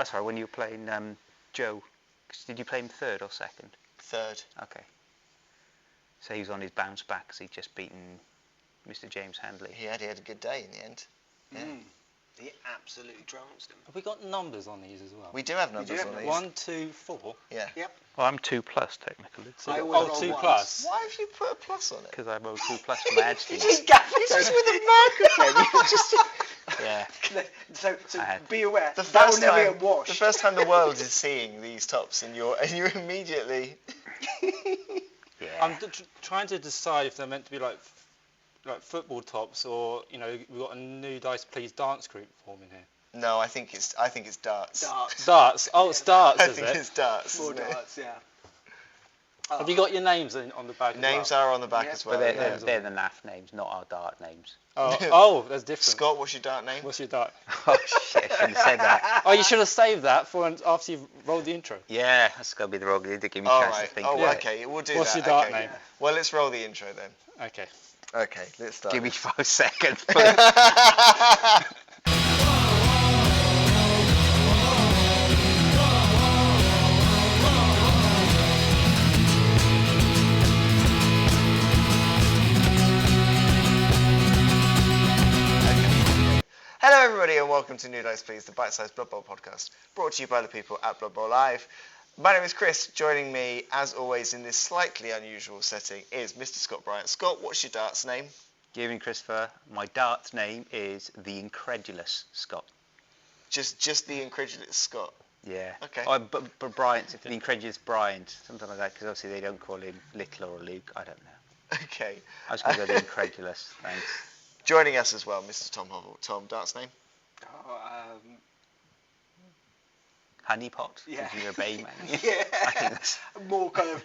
sorry, when you were playing Joe, did you play him third or second? Third. Okay. So he was on his bounce back because he'd just beaten Mr. James Handley. He had a good day in the end. Yeah. He absolutely trounced him. Have we got numbers on these as well? We do have numbers on these. 1, 2, 4. Yeah. Yep. Well, I'm 2+ technically. So I always roll 2 ones. plus. Why have you put a plus on it? Because I rolled 2+ for my ad scheme. Just gaffed It's just with a marker pen. You just... Yeah. So I had- be aware. The that will first never time, get washed. the first time the world is seeing these tops, and you're immediately. Yeah. I'm trying to decide if they're meant to be like football tops or we've got a new Dice Please dance group forming here. No, I think it's darts. Darts. Darts. Oh, it's darts, I is think it? it's darts. More isn't it? darts, yeah. Have you got your names on the back? Names as well? are on the back Yeah. as well. But yeah. they're the NAF names, not our dart names. Oh, that's different. Scott, what's your dart name? What's your dart? Oh shit, I shouldn't have said that. Oh, you should have saved that for after you've rolled the intro. Yeah, that's got to be the wrong. They did give me a All chance right. to think. Oh, of it. okay. We'll do What's that. your dart okay. name? Well, let's roll the intro then. Okay. Okay, let's start. Give me 5 seconds, please. Hello everybody and welcome to New Dice Please, the bite-sized Blood Bowl podcast, brought to you by the people at Blood Bowl Live. My name is Chris. Joining me, as always, in this slightly unusual setting is Mr. Scott Bryant. Scott, what's your darts name? Good evening, Christopher. My dart's name is the Incredulous Scott. Just the incredulous Scott. Yeah. Okay. Oh, but Bryant's the Incredulous Bryant, something like that, because obviously they don't call him Little or Luke. I don't know. Okay. I was going to go the Incredulous. Thanks. Joining us as well, Mr. Tom Hovell. Tom, darts name? Honeypot. Yeah. Because you're a bay man. I think Yeah. that's... More kind of,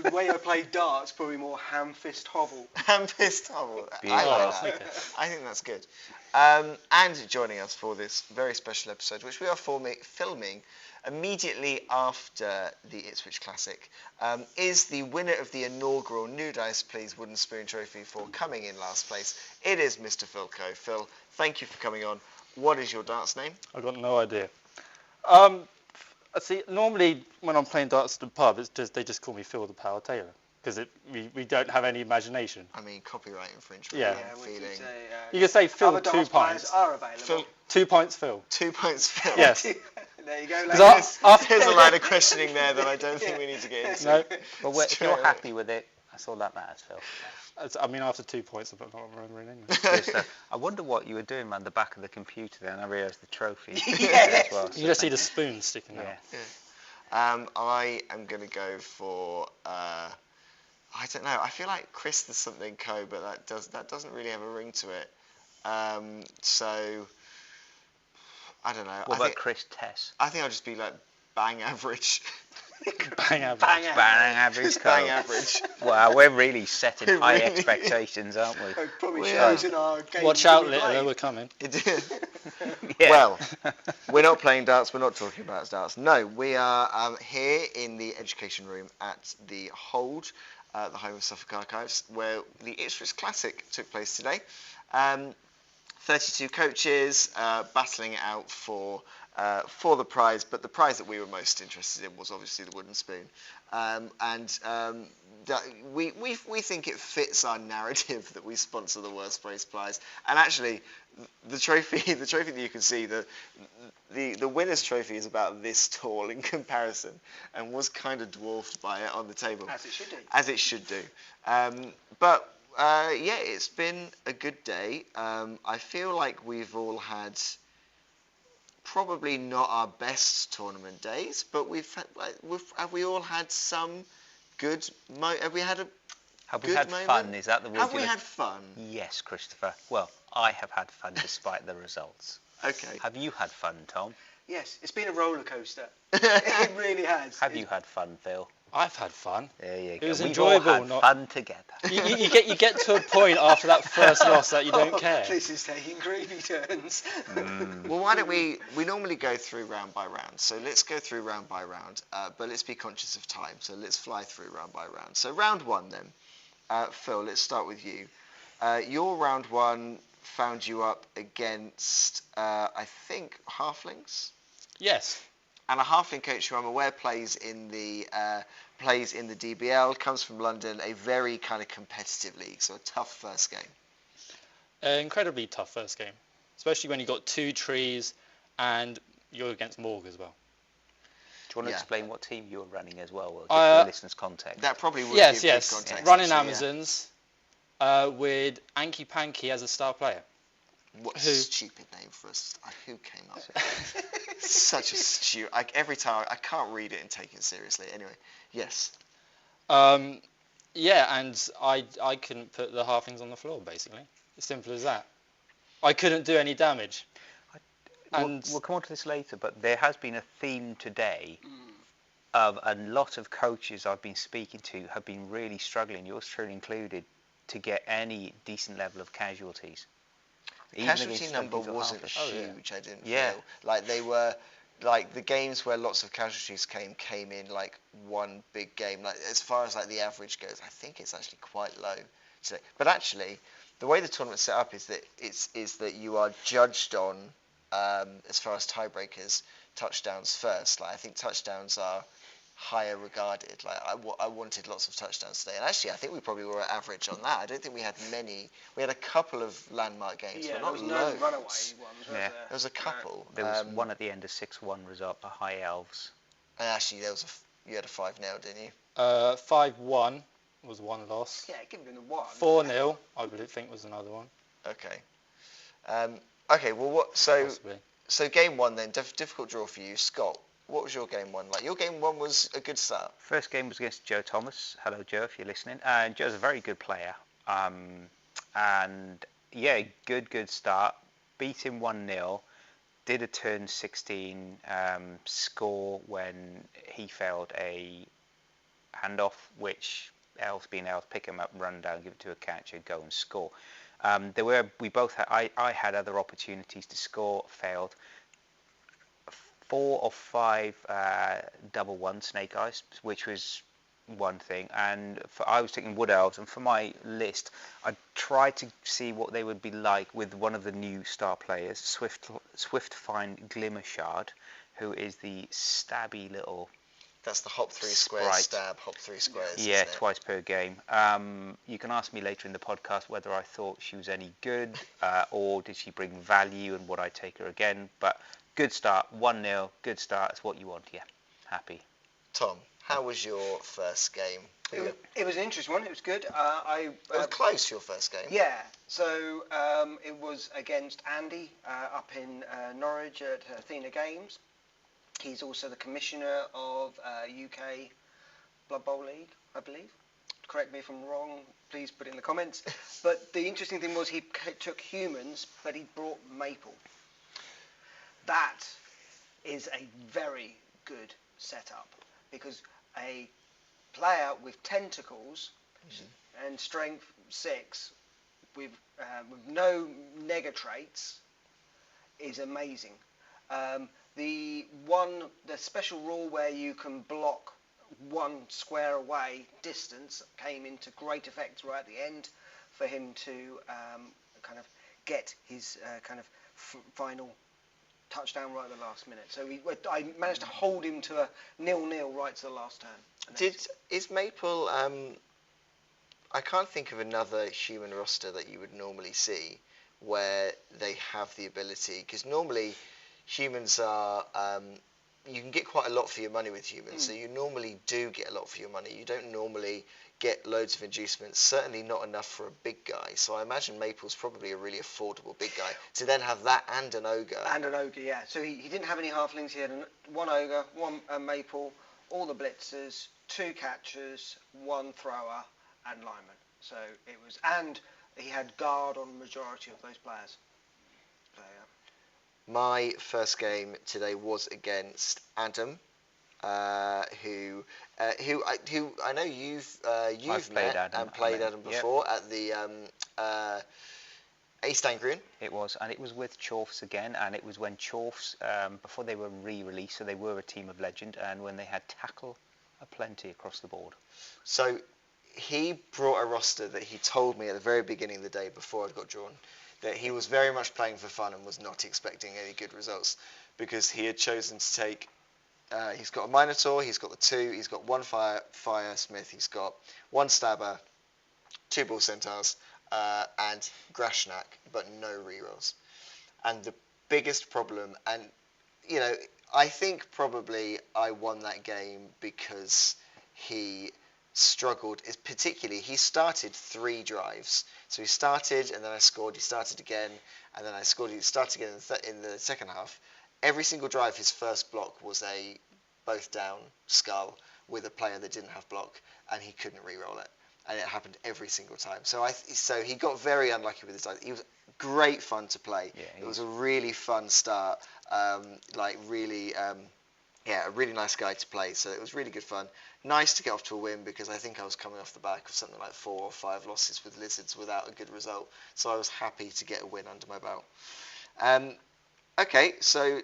the way I play darts, probably more ham-fist hovel. Ham-fist Hovell. I Beautiful. like that. Okay. I think that's good. And joining us for this very special episode, which we are filming immediately after the Ipswich Classic, is the winner of the inaugural New Dice Please Wooden Spoon Trophy for coming in last place. It is Mr. Phil Coe. Phil, thank you for coming on. What is your darts name? I've got no idea. See, normally when I'm playing darts at the pub, they just call me Phil the Power Taylor because we don't have any imagination. I mean, copyright infringement. Yeah. I'm we could feeling. say, You can say Phil other 2 darts players pints. are available. Phil, 2 pints Phil. 2 points, Phil. Yes. There you go, 'Cause ladies. There's a line of questioning there that I don't think we need to get into. No. But if Straight you're away. happy with it, that's all that matters, Phil. I mean, after 2 points, I'm not remembering anyway. Good stuff. I wonder what you were doing man, the back of the computer there, and I realised the trophy Yeah. as well. You just see the spoon sticking out. Yeah. I am going to go for, I don't know, I feel like Chris the something Co, but that doesn't really have a ring to it. So, I don't know. What about Chris Tess? I think I'll just be like bang average. Bang average. Bang average. Bang average. Just bang Cole. average. Wow, we're really setting high Really? expectations, aren't we? It probably We shows are. in our game. Watch that out, we Littler, play. we're coming. Yeah. Well, we're not playing darts, we're not talking about darts. No, we are here in the education room at the Hold, the home of Suffolk Archives, where the Ipswich Classic took place today. 32 coaches battling it out for the prize, but the prize that we were most interested in was obviously the wooden spoon. We think it fits our narrative that we sponsor the worst place prize. And actually, the trophy that you can see, the winner's trophy is about this tall in comparison, and was kind of dwarfed by it on the table. As it should do. As it should do. But yeah, it's been a good day. I feel like we've all had probably not our best tournament days, but have we all had some good? Have we had a? Have we good had moment? fun? Is that the word? Have we you're had fun? Yes, Christopher. Well, I have had fun despite the results. Okay. Have you had fun, Tom? Yes, it's been a roller coaster. It really has. Have you had fun, Phil? I've had fun. There you go. It was We've enjoyable, all had not- fun together. You get to a point after that first loss that you don't care. This is taking creepy turns. Well, why don't we normally go through round by round, so let's go through round by round, but let's be conscious of time, so let's fly through round by round. So round one then, Phil, let's start with you. Your round one found you up against, I think, halflings? Yes. and a halfling coach who I'm aware plays in the DBL, comes from London, a very kind of competitive league, so a tough first game. Incredibly tough first game, especially when you've got 2 trees and you're against Morg as well. Do you want to Yeah. explain what team you were running as well? We'll give the listeners context. That probably would Yes, give good yes. context. Running actually, Amazons with Anki Panky as a star player. What a Who? stupid name for us. Who came up with it? Such a stupid... every time, I can't read it and take it seriously. Anyway, yes. Yeah, and I couldn't put the halflings on the floor, basically. As simple as that. I couldn't do any damage. And We'll come on to this later, but there has been a theme today of a lot of coaches I've been speaking to have been really struggling, yours truly included, to get any decent level of casualties. Even Casualty against number Stumpies or wasn't Halflings. huge, I didn't Yeah. feel. Like they were... Like the games where lots of casualties came in like one big game. Like as far as like the average goes, I think it's actually quite low today. But actually, the way the tournament's set up is that you are judged on as far as tiebreakers, touchdowns first. Like I think touchdowns are higher regarded. Like I wanted lots of touchdowns today, and actually I think we probably were at average on that. I don't think we had many. We had a couple of landmark games, Yeah, but there not was no loads. runaway ones, was Yeah. there? There was a couple. There was one at the end, a 6-1 result, a High Elves. And actually, you had a 5-0, didn't you? 5-1 was one loss. Yeah, give them the one. 4-0, I think, was another one. Okay. Okay. Well, Possibly. so game one then, difficult draw for you, Scott. What was your game one like? Your game one was a good start. First game was against Joe Thomas. Hello, Joe, if you're listening. And Joe's a very good player. And yeah, good start. Beat him 1-0. Did a turn 16 score when he failed a handoff, which Elves being Elves, pick him up, run down, give it to a catcher, go and score. I had other opportunities to score, failed. 4 or 5 double one snake eyes, which was one thing, and I was taking Wood Elves, and for my list I tried to see what they would be like with one of the new star players, Swiftfind Glimmershard, who is the stabby little... That's the hop 3 squares Sprite. stab, hop 3 squares. Yeah, isn't it? twice per game. You can ask me later in the podcast whether I thought she was any good, or did she bring value, and would I take her again, but good start, 1-0, good start, that's what you want, yeah, happy. Tom, how was your first game? It was an interesting one. It was good. It was close, your first game. Yeah. So it was against Andy up in Norwich at Athena Games. He's also the commissioner of UK Bloodbowl League, I believe. Correct me if I'm wrong. Please put it in the comments. But the interesting thing was he took humans, but he brought Maple. That is a very good setup, because a player with tentacles and strength 6 with no nega traits is amazing. The special rule where you can block 1 square away distance came into great effect right at the end for him to kind of get his final touchdown right at the last minute. So I managed to hold him to a 0-0 right to the last turn. Is Maple... I can't think of another human roster that you would normally see where they have the ability, because normally humans are... you can get quite a lot for your money with humans, so you normally do get a lot for your money. You don't normally get loads of inducements, certainly not enough for a big guy. So I imagine Maple's probably a really affordable big guy. To then have that and an ogre. And an ogre, yeah. So he didn't have any halflings. He had 1 ogre, 1 Maple, all the blitzers, 2 catchers, 1 thrower, and lineman. So it was... And he had guard on the majority of those players. So, yeah. My first game today was against Adam, who I know you've met Adam, and played Adam before at the East Angrian. It was, and it was with Chorfs again, and it was when Chorfs, before they were re-released, so they were a team of legend, and when they had tackle aplenty across the board. So he brought a roster that he told me at the very beginning of the day before I'd got drawn, that he was very much playing for fun and was not expecting any good results, because he had chosen to take He's got a Minotaur, he's got the 2, he's got 1 Fire Smith, he's got 1 Stabber, 2 Bull Centaurs, and Grashnak, but no rerolls. And the biggest problem, and I think probably I won that game because he struggled, is particularly he started 3 drives. So he started and then I scored, he started again, and then I scored, he started again in the second half. Every single drive, his first block was a both down skull with a player that didn't have block, and he couldn't re-roll it. And it happened every single time. So he got very unlucky with his dice. He was great fun to play. Yeah, it was a really fun start. A really nice guy to play. So it was really good fun. Nice to get off to a win because I think I was coming off the back of something like 4 or 5 losses with Lizards without a good result. So I was happy to get a win under my belt. Okay, so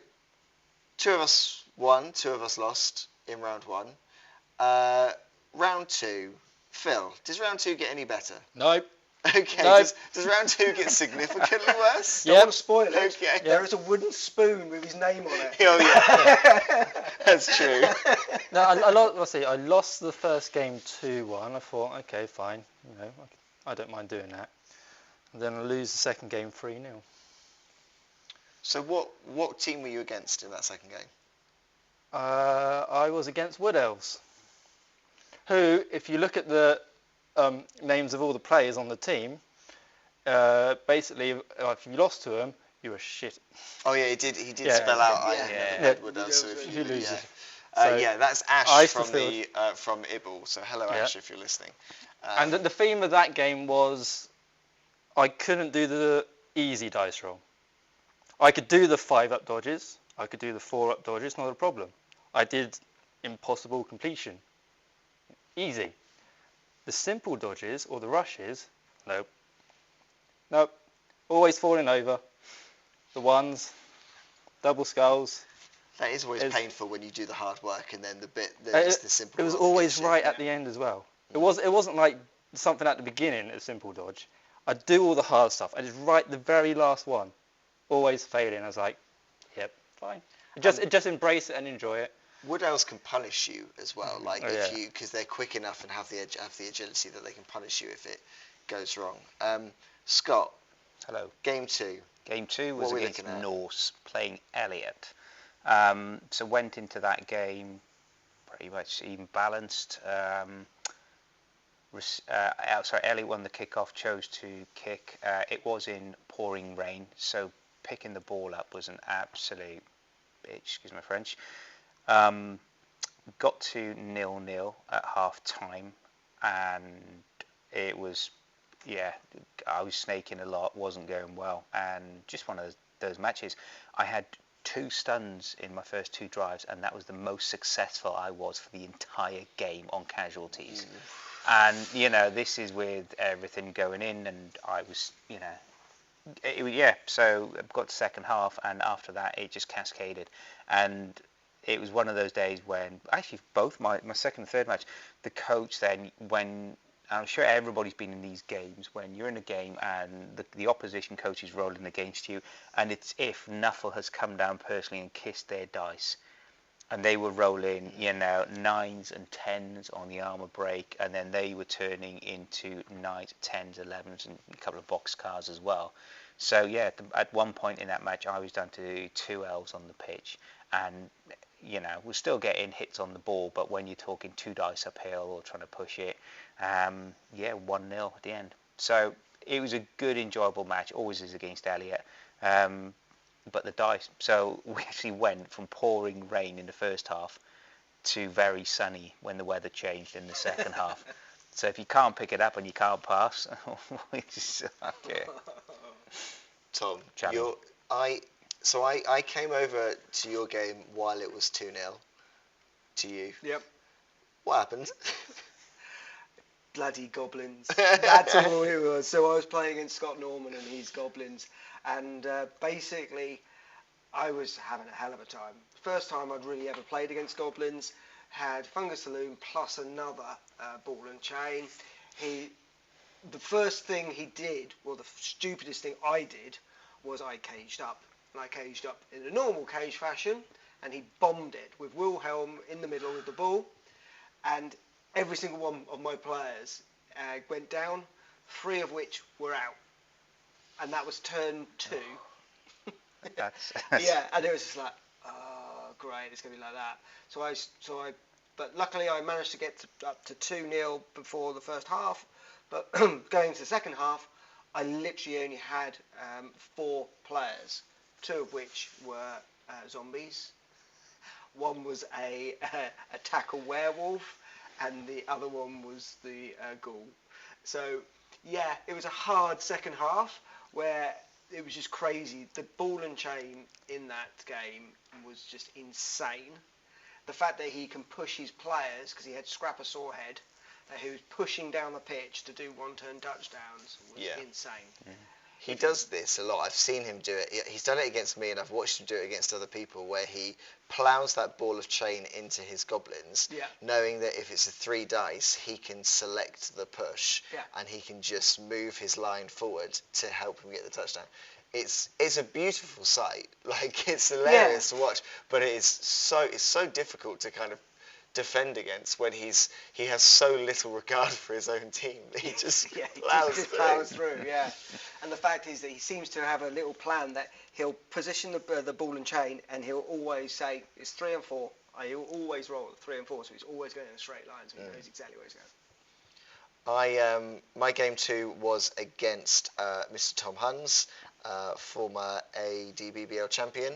2 of us won, 2 of us lost in round 1. Round 2. Phil, does round 2 get any better? Nope. Okay, Nope. Does round 2 get significantly worse? Don't want to spoil it. Okay. There is a wooden spoon with his name on it. Oh yeah, that's true. No, I lost the first game 2-1. I thought, okay, fine, I don't mind doing that. And then I lose the second game 3-0. So what team were you against in that second game? I was against Wood Elves, who, if you look at the names of all the players on the team, basically, if you lost to them, you were shit. Oh yeah, he did spell out Edward. So if you lose. That's Ash from Ibble. So hello Ash, Yeah. if you're listening. And the theme of that game was I couldn't do the easy dice roll. I could do the 5-up dodges. I could do the 4-up dodges, not a problem. I did impossible completion. Easy. The simple dodges or the rushes, nope. Always falling over. The ones, double skulls. That is always painful when you do the hard work and then just the simple. It was always right at the end as well. It wasn't like something at the beginning, a simple dodge. I'd do all the hard stuff. I just right the very last one. Always failing. I was like, yep, fine. Just embrace it and enjoy it. Wood Elves can punish you as well, because they're quick enough and have the agility that they can punish you if it goes wrong. Scott. Hello. Game 2. Game 2 was against Norse, playing Elliot. So went into that game pretty much even balanced. Elliot won the kickoff, chose to kick. It was in pouring rain, so picking the ball up was an absolute bitch, excuse my French. Got to 0-0 at half time, and it was, I was snaking a lot, wasn't going well, and just one of those matches. I had 2 stuns in my first 2 drives, and that was the most successful I was for the entire game on casualties. And this is with everything going in, and I was, so I got to second half, and after that it just cascaded, and it was one of those days when actually both my second and third match, the coach then, when I'm sure everybody's been in these games, when you're in a game and the opposition coach is rolling against you, and it's if Nuffle has come down personally and kissed their dice, and they were rolling 9s and 10s on the armor break, and then they were turning into 9s, 10s, 11s, and a couple of box cars as well. So at one point in that match I was down to 2 elves on the pitch, and we're still getting hits on the ball, but when you're talking 2 dice uphill or trying to push it, 1-0 at the end. So it was a good, enjoyable match, always is against Elliot. But the dice, so we actually went from pouring rain in the first half to very sunny when the weather changed in the second half. So if you can't pick it up and you can't pass, we just Tom, challenge. I came over to your game while it was 2-0 to you. Yep. What happened? Bloody goblins. That's all it was. So I was playing against Scott Norman and his goblins, and basically I was having a hell of a time. First time I'd really ever played against goblins. Had Fungus Saloon plus another ball and chain. The first thing he did, well, the stupidest thing I did, was I caged up. And I caged up in a normal cage fashion, and he bombed it with Wilhelm in the middle with the ball, and every single one of my players went down, 3 of which were out, and that was turn 2. That's Yeah, and it was just like, oh, great, it's going to be like that. But luckily I managed to get up to 2-0 before the first half. But going into the second half, I literally only had 4 players, 2 of which were zombies. One was a tackle werewolf, and the other one was the ghoul. So, yeah, it was a hard second half where it was just crazy. The ball and chain in that game was just insane. The fact that he can push his players, because he had Scrapper Sorehead, who was pushing down the pitch to do one-turn touchdowns, was insane. He does this a lot. I've seen him do it. He's done it against me, and I've watched him do it against other people, where he plows that ball of chain into his goblins, knowing that if it's a 3 dice, he can select the push, and he can just move his line forward to help him get the touchdown. It's a beautiful sight. Like, it's hilarious to watch, but it's so difficult to kind of defend against when he has so little regard for his own team. He just plows through. Yeah. And the fact is that he seems to have a little plan that he'll position the ball and chain, and he'll always say it's 3 and 4. He'll always roll 3 and 4, so he's always going in a straight line, so he knows exactly where he's going. My game 2 was against Mr. Tom Huns, former ADBBL champion,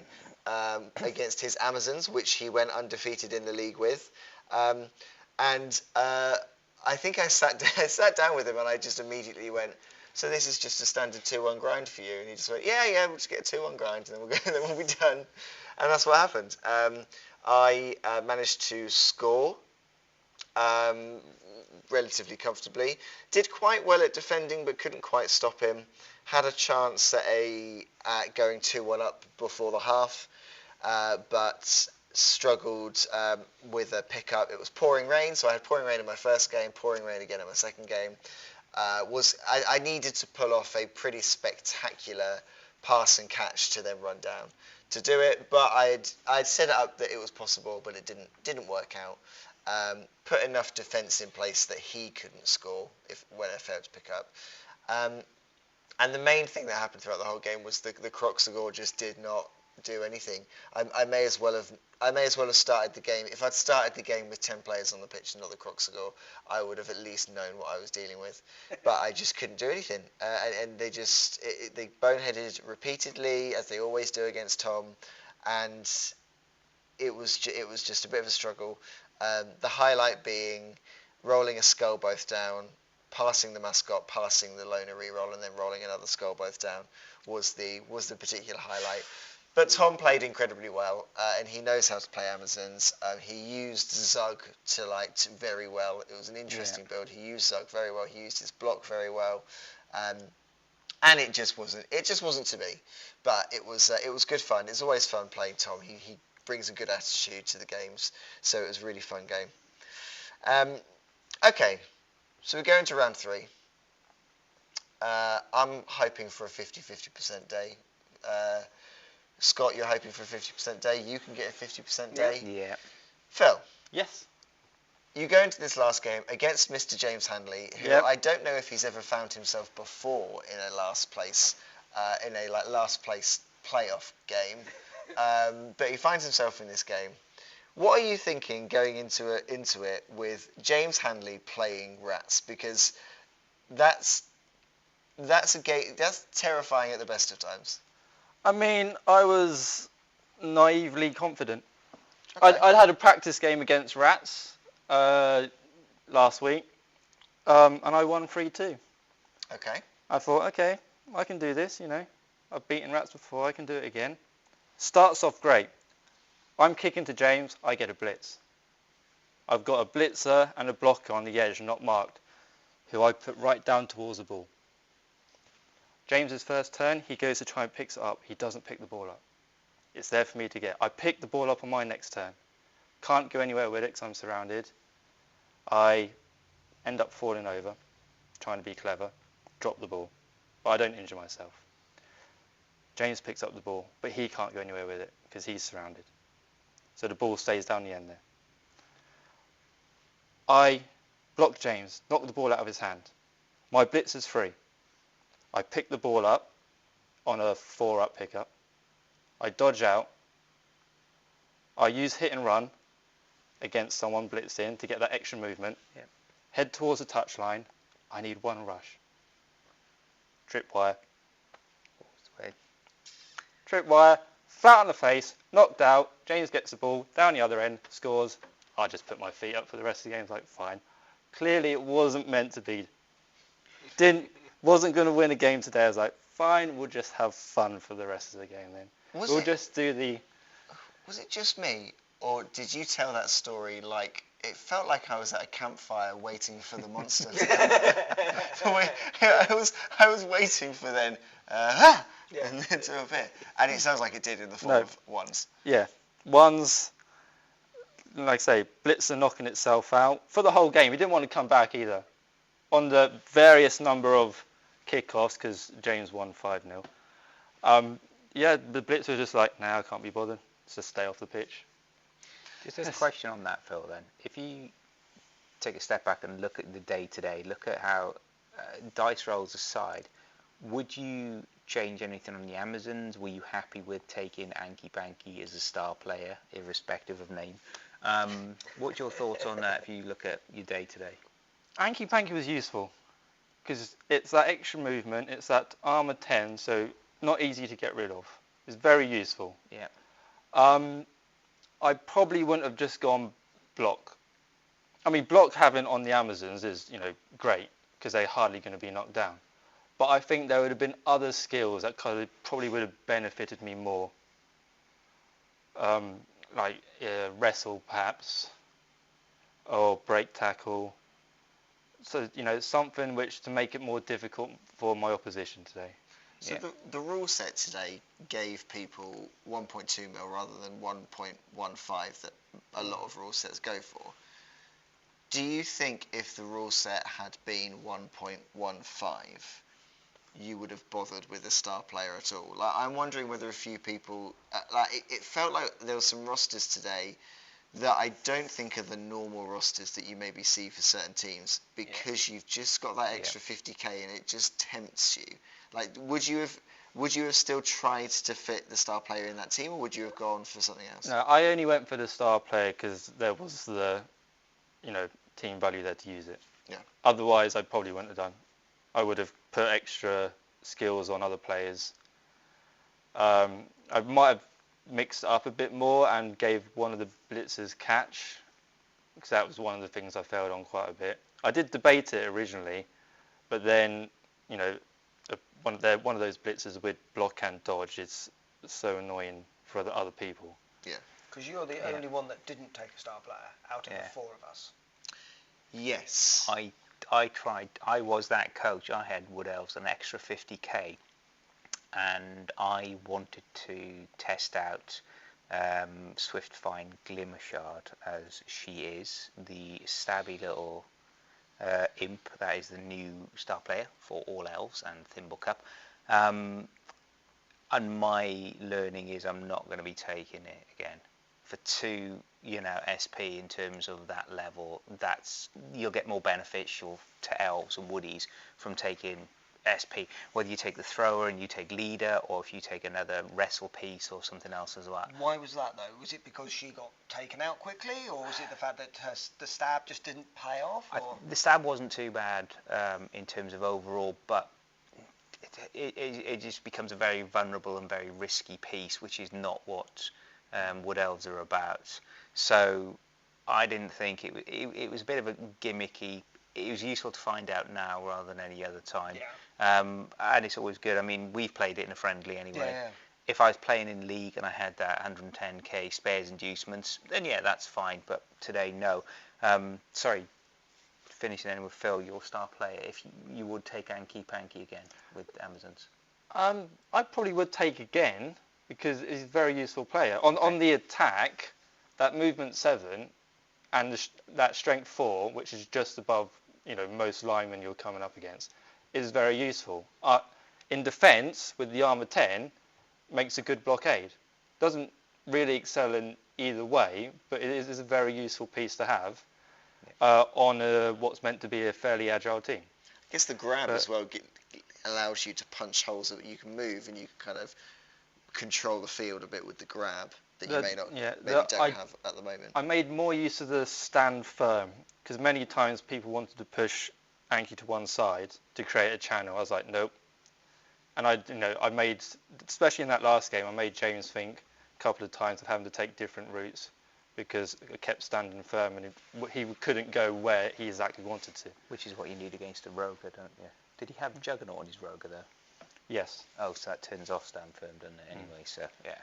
against his Amazons, which he went undefeated in the league with. And I think I sat down with him, and I just immediately went, so this is just a standard 2-1 grind for you? And he just went, yeah, we'll just get a 2-1 grind, and then we'll be done. And that's what happened. I managed to score relatively comfortably. Did quite well at defending, but couldn't quite stop him. Had a chance at going 2-1 up before the half, but struggled with a pickup. It was pouring rain, so I had pouring rain in my first game, pouring rain again in my second game. I needed to pull off a pretty spectacular pass and catch to then run down to do it, but I'd set it up that it was possible, but it didn't work out. Put enough defence in place that he couldn't score when I failed to pick up. And the main thing that happened throughout the whole game was the Croxagore just did not do anything. I may as well have started the game. If I'd started the game with 10 players on the pitch and not the Croxagore, I would have at least known what I was dealing with. But I just couldn't do anything. And they boneheaded repeatedly, as they always do against Tom. And it was just a bit of a struggle. The highlight being rolling a skull both down, passing the mascot, passing the loner reroll, and then rolling another skull both down was the particular highlight. But Tom played incredibly well, and he knows how to play Amazons. He used Zug very well. It was an interesting build. He used Zug very well. He used his block very well, and it just wasn't to be. But it was good fun. It's always fun playing Tom. He brings a good attitude to the games, so it was a really fun game. Okay, so we go into round 3. I'm hoping for a 50% day. Scott, you're hoping for a 50% day. You can get a 50% day. Yeah. Phil. Yes. You go into this last game against Mr. James Handley, who I don't know if he's ever found himself before in a last place playoff game, but he finds himself in this game. What are you thinking going into it with James Handley playing Rats? Because that's a game that's terrifying at the best of times. I mean, I was naively confident. Okay. I'd had a practice game against Rats last week, and I won 3-2. Okay. I thought, okay, I can do this, I've beaten Rats before, I can do it again. Starts off great. I'm kicking to James, I get a blitz. I've got a blitzer and a blocker on the edge, not marked, who I put right down towards the ball. James's first turn, he goes to try and picks it up. He doesn't pick the ball up. It's there for me to get. I pick the ball up on my next turn. Can't go anywhere with it because I'm surrounded. I end up falling over, trying to be clever, drop the ball, but I don't injure myself. James picks up the ball, but he can't go anywhere with it because he's surrounded. so the ball stays down the end there. I block James, knock the ball out of his hand. My blitz is free. I pick the ball up on a 4-up pickup. I dodge out. I use hit and run against someone blitzed in to get that extra movement. Yep. Head towards the touchline. I need one rush. Tripwire. Tripwire, flat on the face, knocked out. James gets the ball, down the other end, scores. I just put my feet up for the rest of the game. It's like, fine. Clearly it wasn't meant to be. Wasn't going to win a game today. I was like, fine, we'll just have fun for the rest of the game then. We'll just do the... Was it just me, or did you tell that story like... It felt like I was at a campfire waiting for the monster to come. I was waiting for then... and then to appear. And it sounds like it did in the form of ones. Yeah. Ones... Like I say, Blitzer knocking itself out for the whole game. He didn't want to come back either. On the various number of kickoffs, because James won 5-0. The Blitzer was just like, nah, I can't be bothered. Let's just stay off the pitch. Just a question on that, Phil, then. If you take a step back and look at the day-to-day, look at how dice rolls aside, would you change anything on the Amazons? Were you happy with taking Anki Panky as a star player, irrespective of name? What's your thoughts on that if you look at your day-to-day? Anki Panky was useful because it's that extra movement, it's that armor 10, so not easy to get rid of. It's very useful. Yeah. I probably wouldn't have just gone block. I mean, block having on the Amazons is, great because they're hardly going to be knocked down. But I think there would have been other skills that probably would have benefited me more. Like wrestle perhaps, or break tackle. So, something which to make it more difficult for my opposition today. So the rule set today gave people 1.2 mil rather than 1.15 that a lot of rule sets go for. Do you think if the rule set had been 1.15, you would have bothered with a star player at all? Like, I'm wondering whether a few people... it felt like there were some rosters today that I don't think are the normal rosters that you maybe see for certain teams because you've just got that extra 50k and it just tempts you. Like, would you have still tried to fit the star player in that team, or would you have gone for something else? No, I only went for the star player because there was the, team value there to use it. Yeah. Otherwise, I probably wouldn't have done. I would have put extra skills on other players. I might have mixed it up a bit more and gave one of the blitzers catch, because that was one of the things I failed on quite a bit. I did debate it originally, but then, one of those blitzers with block and dodge is so annoying for the other people. Yeah. Because you're the only one that didn't take a star player out of the four of us. Yes. I tried. I was that coach. I had Wood Elves an extra 50k, and I wanted to test out Swiftfine Glimmershard as she is, the stabby little imp that is the new star player for all elves and Thimble Cup. And my learning is I'm not going to be taking it again. For 2, SP in terms of that level, you'll get more beneficial to elves and woodies from taking SP, whether you take the thrower and you take leader, or if you take another wrestle piece or something else as well. Why was that though? Was it because she got taken out quickly, or was it the fact that the stab just didn't pay off? The stab wasn't too bad in terms of overall, but it just becomes a very vulnerable and very risky piece, which is not what Wood Elves are about. So I didn't think it was a bit of a gimmicky. It was useful to find out now rather than any other time. Yeah. And it's always good. I mean, we've played it in a friendly anyway. Yeah. If I was playing in league and I had that 110k spares inducements, then that's fine. But today, no. Sorry, finishing then with Phil, your star player. If you would take Anki Panky again with Amazons. I probably would take again because he's a very useful player. On the attack, that movement 7 and that strength 4, which is just above most linemen you're coming up against, is very useful. In defence, with the armour 10, makes a good blockade. Doesn't really excel in either way, but it is a very useful piece to have on what's meant to be a fairly agile team. I guess the grab as well allows you to punch holes that you can move, and you can kind of control the field a bit with the grab that you don't have at the moment. I made more use of the stand firm, because many times people wanted to push Anki to one side to create a channel. I was like, nope. And I made, especially in that last game, I made James think a couple of times of having to take different routes because I kept standing firm and he couldn't go where he exactly wanted to. Which is what you need against a roger, don't you? Did he have Juggernaut on his roger there? Yes. Oh, so that turns off stand firm, doesn't it? Anyway, so yeah.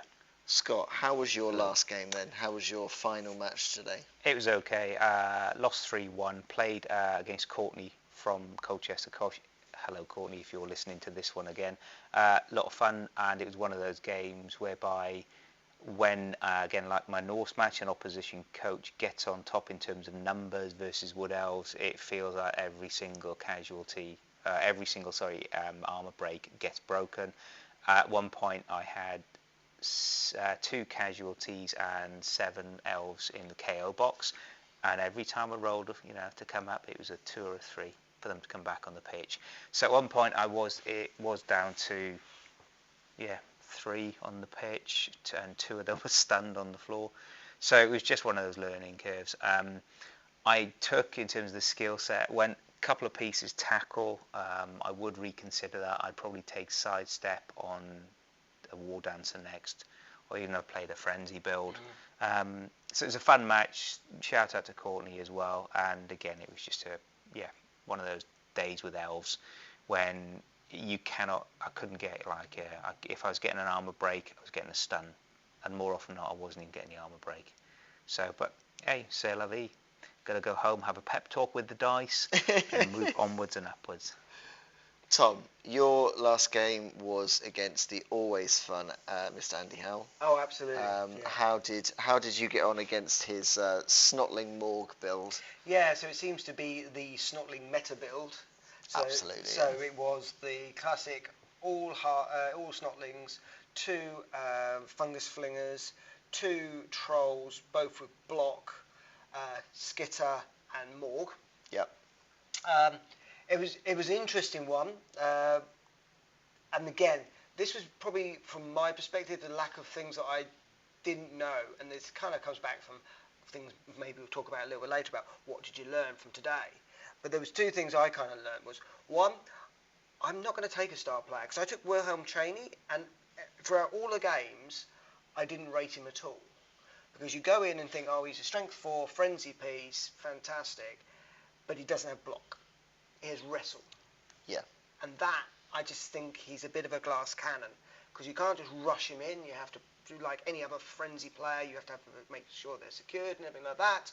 Scott, how was your last game then? How was your final match today? It was okay. Lost 3-1. Played against Courtney from Colchester. Hello, Courtney, if you're listening to this one again. A lot of fun, and it was one of those games whereby when, again, like my Norse match, an opposition coach gets on top in terms of numbers versus Wood Elves, it feels like every single armour break gets broken. At one point, I had 2 casualties and 7 elves in the KO box, and every time I rolled, to come up, it was a 2 or a 3 for them to come back on the pitch. So at one point, it was down to 3 on the pitch, and 2 of them were stunned on the floor. So it was just one of those learning curves. I took, in terms of the skill set, went a couple of pieces tackle. I would reconsider that. I'd probably take sidestep on a War Dancer next, or even I've played a Frenzy build. So it was a fun match. Shout out to Courtney as well. And again, it was just one of those days with elves when I couldn't get if I was getting an armor break, I was getting a stun, and more often than not, I wasn't even getting the armor break. So, but hey, c'est la vie. Got to go home, have a pep talk with the dice, and move onwards and upwards. Tom, your last game was against the always fun Mr. Andy Howell. Oh, absolutely. How did you get on against his Snotling Morg build? Yeah, so it seems to be the Snotling meta build. So, Absolutely. So it was the classic all Snotlings, 2 fungus flingers, 2 trolls, both with block, skitter and morg. Yep. It was an interesting one, and again, this was probably, from my perspective, the lack of things that I didn't know, and this kind of comes back from things maybe we'll talk about a little bit later about what did you learn from today. But there was 2 things I kind of learned. Was one, I'm not going to take a star player because I took Wilhelm Chaney, and throughout all the games, I didn't rate him at all. Because you go in and think, oh, he's a strength 4, frenzy piece, fantastic, but he doesn't have block. He has wrestle. Yeah. And that, I just think he's a bit of a glass cannon, because you can't just rush him in. You have to do like any other frenzy player. You have to make sure they're secured and everything like that.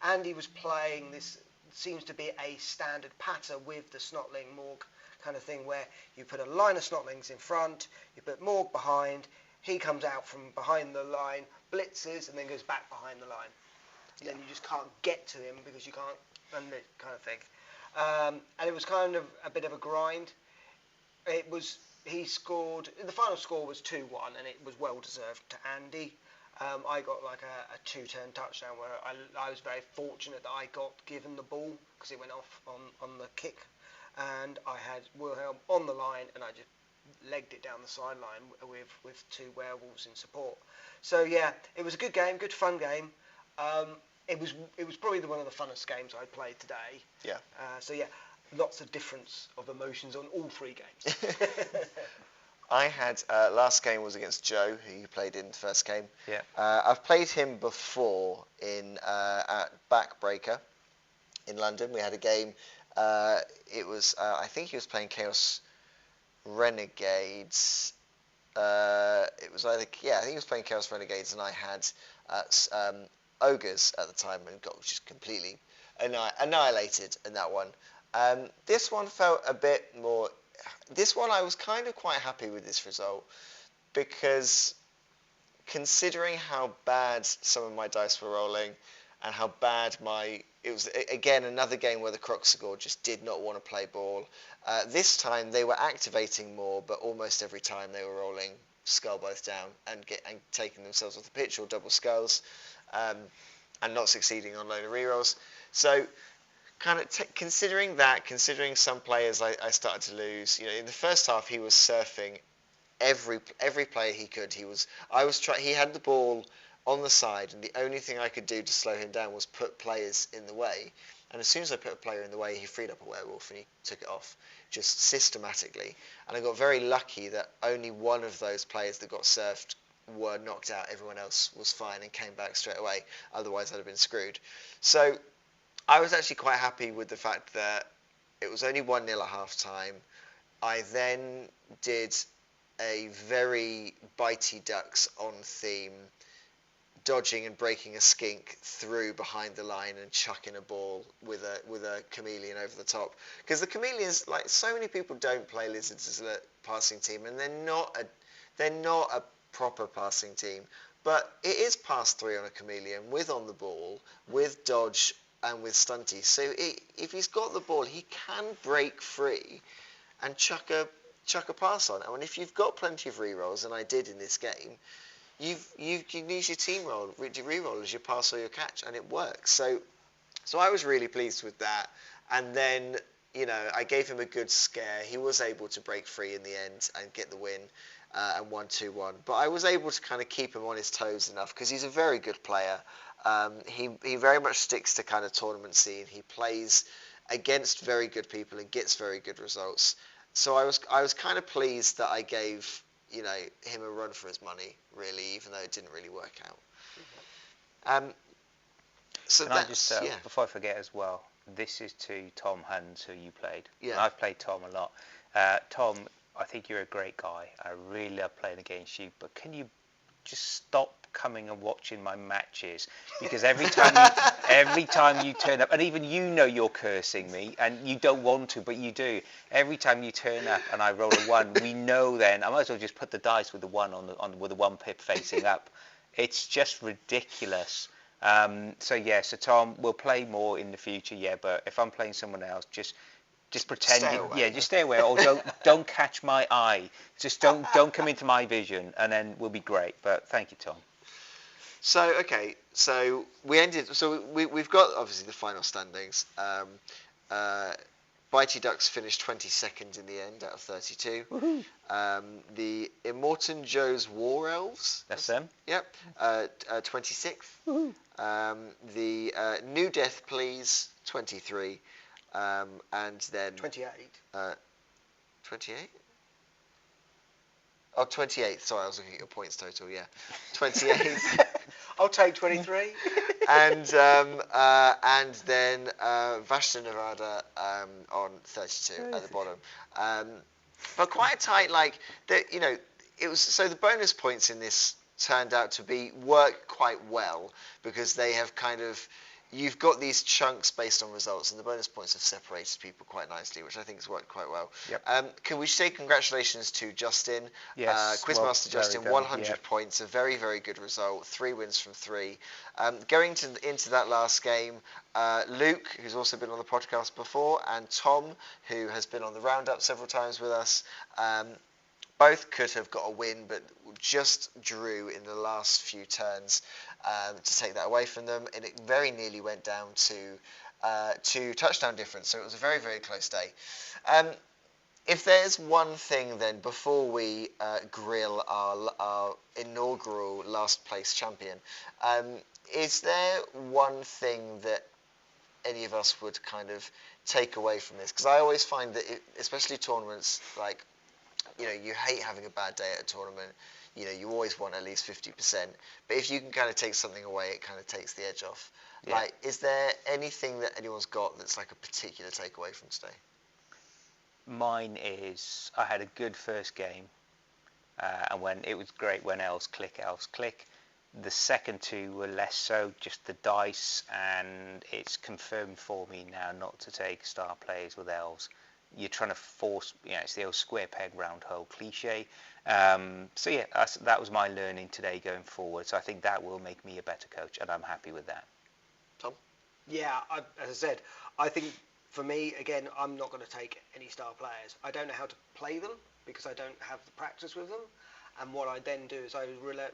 And he was playing this, seems to be a standard pattern with the Snotling Morg kind of thing, where you put a line of Snotlings in front, you put Morg behind, he comes out from behind the line, blitzes, and then goes back behind the line. Yeah. Then you just can't get to him because you can't, and that kind of thing. And it was kind of a bit of a grind. He scored, the final score was 2-1, and it was well deserved to Andy. I got like a 2-turn touchdown where I was very fortunate that I got given the ball because it went off on the kick, and I had Wilhelm on the line, and I just legged it down the sideline with 2 werewolves in support. So yeah, it was a good game, good fun game. It was probably one of the funnest games I played today. Yeah. So yeah, lots of difference of emotions on all 3 games. I had last game was against Joe, who you played in the first game. Yeah. I've played him before at Backbreaker in London. We had a game. It was I think he was playing Chaos Renegades. It was I think he was playing Chaos Renegades, and I had Ogres at the time, and got just completely annihilated in that one. This one felt a bit more. This one I was kind of quite happy with this result, because considering how bad some of my dice were rolling and how bad it was, again, another game where the Croxagore just did not want to play ball. This time they were activating more, but almost every time they were rolling skull both down and taking themselves off the pitch, or double skulls, and not succeeding on load of rerolls. So kind of considering some players I started to lose. In the first half he was surfing every player he could. He had the ball on the side, and the only thing I could do to slow him down was put players in the way. And as soon as I put a player in the way, he freed up a werewolf and he took it off, just systematically. And I got very lucky that only one of those players that got surfed were knocked out. Everyone else was fine and came back straight away. Otherwise, I'd have been screwed. So I was actually quite happy with the fact that it was only 1-0 at half-time. I then did a very bitey ducks on theme, dodging and breaking a skink through behind the line and chucking a ball with a chameleon over the top. Because the chameleons, like so many people, don't play lizards as a passing team, and they're not a proper passing team. But it is pass 3 on a chameleon with on the ball, with dodge and with stunty. So if he's got the ball, he can break free and chuck a pass on. And if you've got plenty of rerolls, and I did in this game, you can use your team reroll as your pass or your catch, and it works. So I was really pleased with that. And then I gave him a good scare. He was able to break free in the end and get the win, and 1-2-1. But I was able to kind of keep him on his toes enough because he's a very good player. He very much sticks to kind of tournament scene. He plays against very good people and gets very good results. So I was kind of pleased that I gave him a run for his money, really, even though it didn't really work out. So Can I just, before I forget as well, this is to Tom Huns, who you played. Yeah. And I've played Tom a lot. Tom, I think you're a great guy. I really love playing against you, but can you just stop coming and watching my matches? Because every time you turn up, and even you're cursing me, and you don't want to, but you do. Every time you turn up and I roll a 1, we know then I might as well just put the dice with the 1 with the 1 pip facing up. It's just ridiculous. So Tom, we'll play more in the future, but if I'm playing someone else, just pretend, just stay away, or don't catch my eye. Just don't come into my vision, and then we'll be great. But thank you, Tom. So we ended. So we've got obviously the final standings. Bitey Ducks finished 22nd in the end out of 32. The Immortan Joe's War Elves. That's them. Yep. 26th. The New Death Please 23. And then 28. 28? Oh, 28. Sorry, I was looking at your points total. Yeah, 28. I'll take 23. And then Vashta Nevada on 32 at the bottom. But quite a tight, it was. So the bonus points in this turned out to work quite well, because they have kind of, you've got these chunks based on results, and the bonus points have separated people quite nicely, which I think has worked quite well. Yep. Can we say congratulations to Justin? Yes. Quizmaster Justin, 100 points, a very, very good result, 3 wins from 3. Going into that last game, Luke, who's also been on the podcast before, and Tom, who has been on the roundup several times with us, both could have got a win, but just drew in the last few turns to take that away from them, and it very nearly went down to touchdown difference. So it was a very, very close day. If there's one thing then, before we grill our inaugural last place champion, is there one thing that any of us would kind of take away from this? Because I always find that, especially tournaments, like, you hate having a bad day at a tournament. You always want at least 50%. But if you can kind of take something away, it kind of takes the edge off. Yeah. Like, is there anything that anyone's got that's like a particular takeaway from today? Mine is, I had a good first game, and when it was great when elves click. The second 2 were less so, just the dice, and it's confirmed for me now not to take star players with elves. You're trying to force, it's the old square peg round hole cliche. That was my learning today going forward. So I think that will make me a better coach, and I'm happy with that. Tom? Yeah, as I said, I think for me, again, I'm not going to take any star players. I don't know how to play them because I don't have the practice with them. and what I then do is I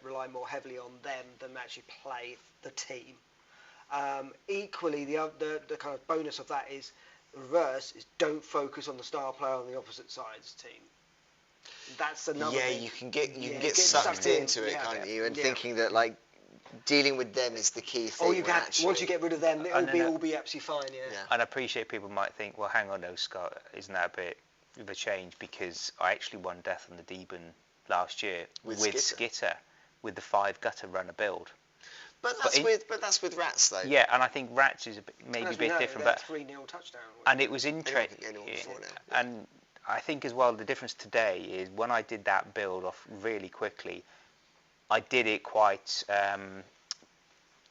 rely more heavily on them than actually play the team. Equally, the kind of bonus of that is reverse is don't focus on the star player on the opposite side's team. That's another Yeah, thing. you can get sucked into it, can't you? And thinking that like dealing with them is the key thing. Oh, you can. Once you get rid of them, it'll all be absolutely fine. Yeah. And I appreciate people might think, well, hang on, no, Scott, isn't that a bit of a change? Because I actually won Death on the Deben last year with Skitter, with the 5 gutter runner build. But that's with Rats though. Yeah, and I think Rats is maybe a bit different, but 3-0 touchdown. And it was interesting. And I think as well the difference today is when I did that build off really quickly, I did it quite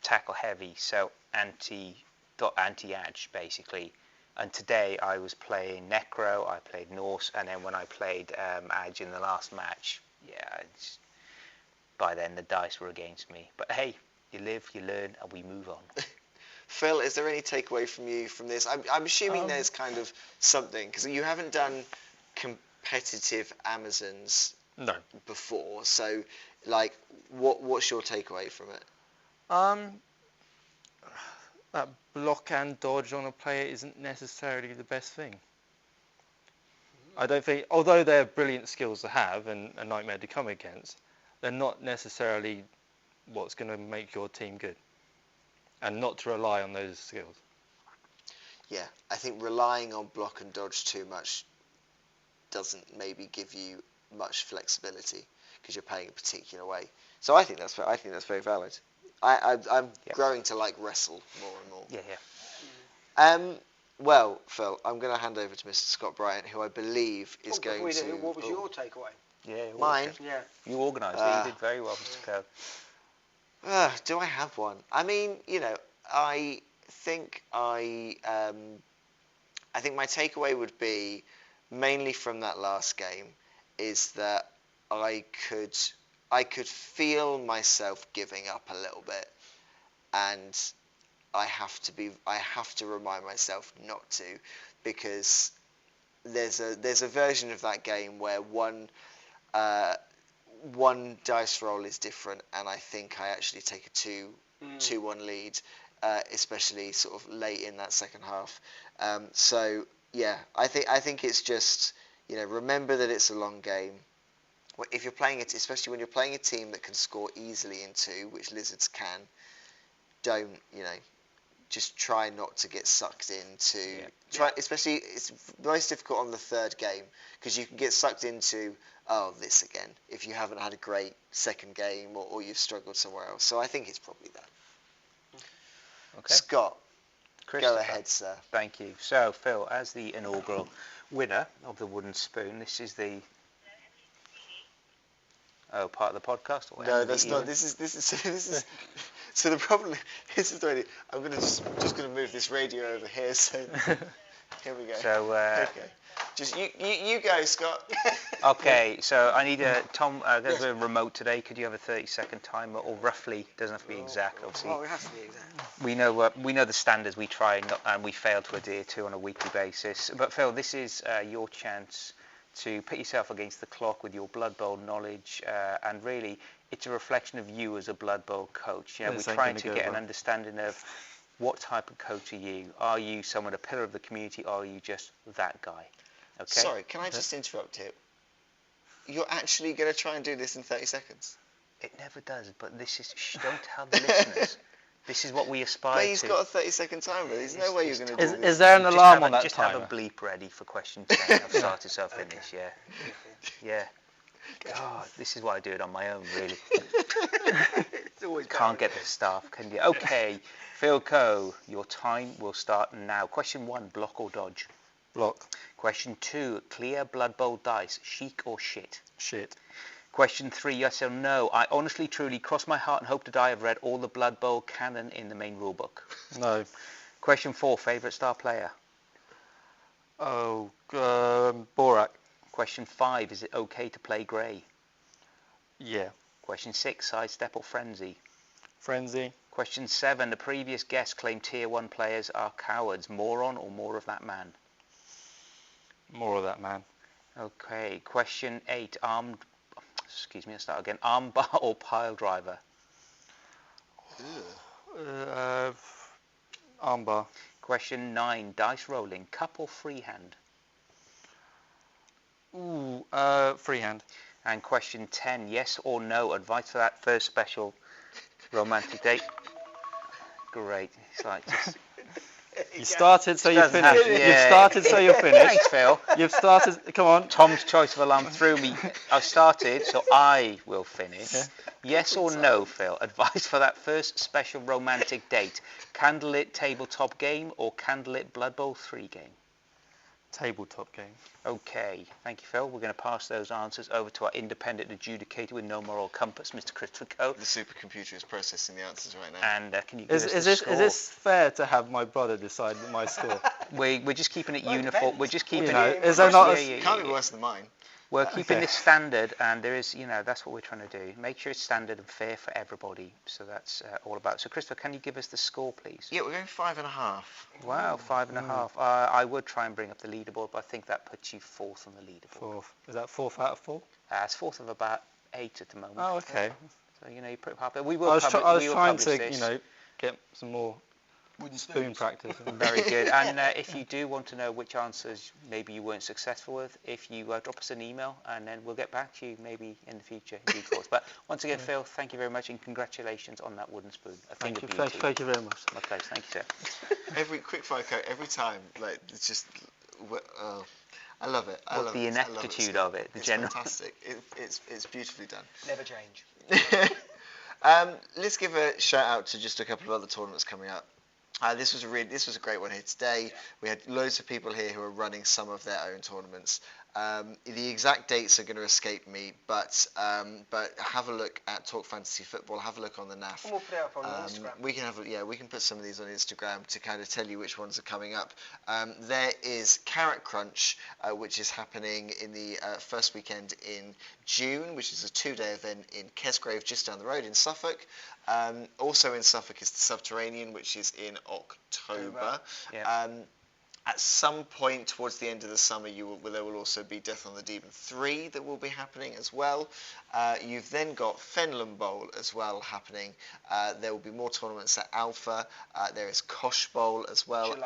tackle heavy, so anti-edge basically. And today I was playing Necro, I played Norse, and then when I played Edge in the last match, by then the dice were against me. But hey, you live, you learn, and we move on. Phil, is there any takeaway from you from this? I'm assuming there's kind of something, because you haven't done competitive Amazons before. So, like, what's your takeaway from it? That block and dodge on a player isn't necessarily the best thing. I don't think, although they're brilliant skills to have and a nightmare to come against, they're not necessarily what's going to make your team good. And not to rely on those skills. Yeah, I think relying on block and dodge too much doesn't maybe give you much flexibility because you're playing a particular way. So I think that's very valid. I'm growing to like wrestle more and more. Yeah. Well, Phil, I'm going to hand over to Mr. Scott Bryant, who I believe is going to. What was your takeaway? Yeah. Mine. Yeah. You organised it. You did very well, Mr. Coe. Do I have one? I mean, I think my takeaway would be mainly from that last game is that I could feel myself giving up a little bit, and I have to remind myself not to, because there's a version of that game where one dice roll is different, and I think I actually take a 2-1 lead, especially sort of late in that second half. So yeah, I think it's just remember that it's a long game. If you're playing it, especially when you're playing a team that can score easily in 2, which Lizards can, don't just try not to get sucked into. Especially it's most difficult on the third game because you can get sucked into this again if you haven't had a great second game or you've struggled somewhere else. So I think it's probably that. Okay. Scott, go ahead, sir. Thank you. So Phil, as the inaugural winner of the wooden spoon, this is the part of the podcast. Or no, that's not. This is. So the problem. This is the radio. I'm just going to move this radio over here. So here we go. So okay. Just you go, Scott. Okay. So I need Tom. There's a remote today. Could you have a 30-second timer, or roughly? Doesn't have to be exact. Obviously. Oh, it has to be exact. We know the standards we try and we fail to adhere to on a weekly basis. But Phil, this is your chance to put yourself against the clock with your Blood Bowl knowledge, and really it's a reflection of you as a Blood Bowl coach. We're trying to get an understanding of what type of coach are you. Are you someone, a pillar of the community, or are you just that guy? Okay. Sorry, can I just interrupt here? You're actually going to try and do this in 30 seconds? It never does, but this is... don't tell the listeners. This is what we aspire to. But he's got a 30-second timer. There's no way you're going to do this. Is there an alarm on that timer? Just have a bleep ready for question 10. I've started, so I'll finish, yeah. God, this is why I do it on my own, really. It's always Can't get the staff, can you? Okay, Phil Coe, your time will start now. Question 1, block or dodge? Block. Question 2, clear Blood Bowl dice, chic or shit? Shit. Question 3, yes or no? I honestly, truly, cross my heart and hope to die, I've read all the Blood Bowl canon in the main rulebook. No. Question 4, favourite star player? Borak. Question 5, is it okay to play grey? Yeah. Question 6, sidestep or frenzy? Frenzy. Question 7, the previous guest claimed tier 1 players are cowards. Moron or more of that man? More of that man. Okay. Question 8, armed excuse me, I'll start again. Armbar or pile driver? Armbar. Question 9, dice rolling, cup or freehand? Ooh, freehand. And question 10, yes or no, advice for that first special romantic date? Great. It's like just... You started, so you Doesn't have- finished. yeah. You've started, so you're finished. Thanks, Phil. You've started. Come on. Tom's choice of alarm threw me. I started, so I will finish. Yeah. Yes or no, Phil? Advice for that first special romantic date. Candlelit tabletop game or candlelit Blood Bowl 3 game? Tabletop game. Okay, thank you, Phil. We're going to pass those answers over to our independent adjudicator with no moral compass, Mr. Christopher Coe. The supercomputer is processing the answers right now. And can you give us the Is score? this fair to have my brother decide my score? We're just keeping it Well, it uniform. depends. We're just keeping You know, it. is there not a- Can't be worse than mine. We're keeping Okay. this standard, and there is, that's what we're trying to do. Make sure it's standard and fair for everybody. So that's all about. So, Christopher, can you give us the score, please? Yeah, we're going 5.5. Wow, 5.5. I would try and bring up the leaderboard, but I think that puts you fourth on the leaderboard. Fourth. Is that 4th out of 4? It's fourth of about 8 at the moment. Oh, okay. So you're pretty happy. We I will. was we will trying publish to, this. get some more Wooden spoon practice. Very good. And if you do want to know which answers maybe you weren't successful with, if you drop us an email, and then we'll get back to you maybe in the future, in due course. But once again, Phil, thank you very much, and congratulations on that wooden spoon. A thing Thank you. of beauty. Thank you very much. My pleasure. Thank you, sir. Every quick fire code, every time, like, it's just... Oh, I love it. I What love the it. I love ineptitude it. of it, the It's general. fantastic. It's beautifully done. Never change. Let's give a shout out to just a couple of other tournaments coming up. This was a great one here today. Yeah. We had loads of people here who are running some of their own tournaments. The exact dates are going to escape me, but have a look at Talk Fantasy Football. Have a look on the NAF. And we'll put it up on Instagram. We can put some of these on Instagram to kind of tell you which ones are coming up. There is Carrot Crunch, which is happening in the first weekend in June, which is a 2-day event in Kesgrave, just down the road in Suffolk. Also in Suffolk is the Subterranean, which is in October. Yeah. At some point towards the end of the summer, there will also be Death on the Demon 3 that will be happening as well. You've then got Fenland Bowl as well happening. There will be more tournaments at Alpha. There is Kosh Bowl as well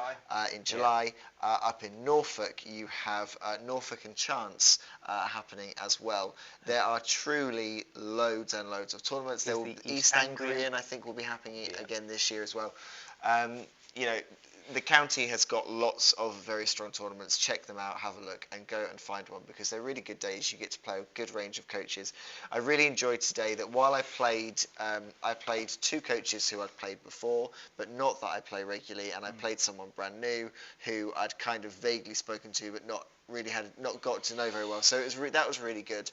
in July. Up in Norfolk, you have Norfolk and Chance happening as well. There are truly loads and loads of tournaments. There will the East East Anglian, I think, will be happening again this year as well. The county has got lots of very strong tournaments. Check them out, have a look, and go and find one, because they're really good days. You get to play a good range of coaches. I really enjoyed today that while I played 2 coaches who I'd played before, but not that I play regularly, and I played someone brand new who I'd kind of vaguely spoken to, but not got to know very well. So that was really good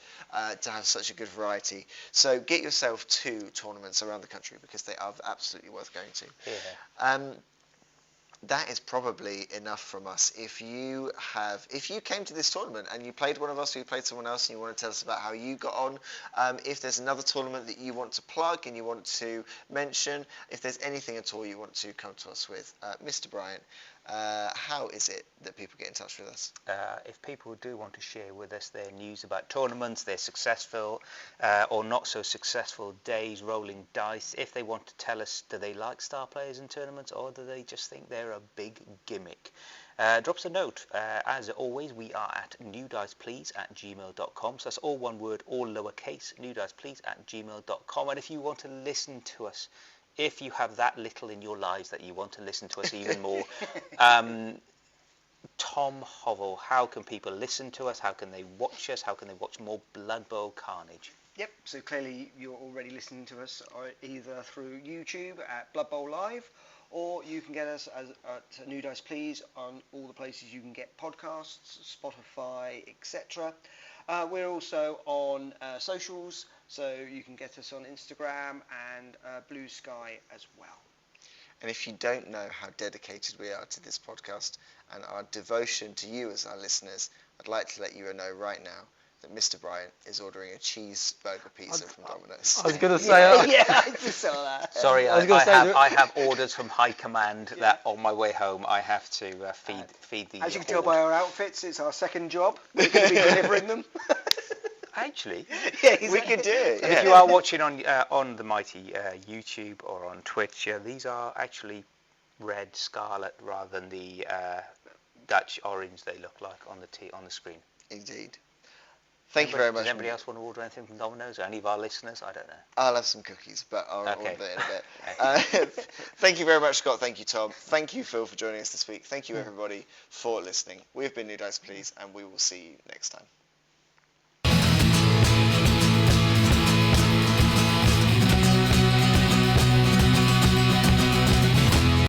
to have such a good variety. So get yourself 2 tournaments around the country, because they are absolutely worth going to. Yeah. That is probably enough from us. If you came to this tournament and you played one of us or you played someone else and you want to tell us about how you got on, if there's another tournament that you want to plug and you want to mention, if there's anything at all you want to come to us with, Mr. Bryant, how is it that people get in touch with us? If people do want to share with us their news about tournaments, their successful or not so successful days rolling dice, if they want to tell us, do they like star players in tournaments, or do they just think they're a big gimmick? Drop us a note. As always, we are at newdiceplease@gmail.com. So that's all one word, all lowercase, newdiceplease@gmail.com. And if you want to listen to us, if you have that little in your lives that you want to listen to us even more, Tom Hovell, how can people listen to us? How can they watch us? How can they watch more Blood Bowl carnage? Yep, so clearly you're already listening to us either through YouTube at Blood Bowl Live, or you can get us at New Dice Please on all the places you can get podcasts, Spotify, etc. We're also on socials, so you can get us on Instagram and Blue Sky as well. And if you don't know how dedicated we are to this podcast and our devotion to you as our listeners, I'd like to let you know right now that Mr. Bryant is ordering a cheeseburger pizza from Domino's. I was going to say... Yeah, I just saw that. Sorry, I was gonna say I have orders from high command that on my way home I have to feed the As you can horde. tell by our outfits, it's our second job. We're going to be delivering them. Actually, We could do it. and Yeah. if you are watching on the mighty YouTube or on Twitch, these are actually red scarlet rather than the Dutch orange they look like on the screen. Indeed. Thank you very much. Does anybody else want to order anything from Domino's? Or any of our listeners? I don't know. I'll have some cookies, but I'll Okay. order that in a bit. Thank you very much, Scott. Thank you, Tom. Thank you, Phil, for joining us this week. Thank you, everybody, for listening. We've been New Dice Please, and we will see you next time.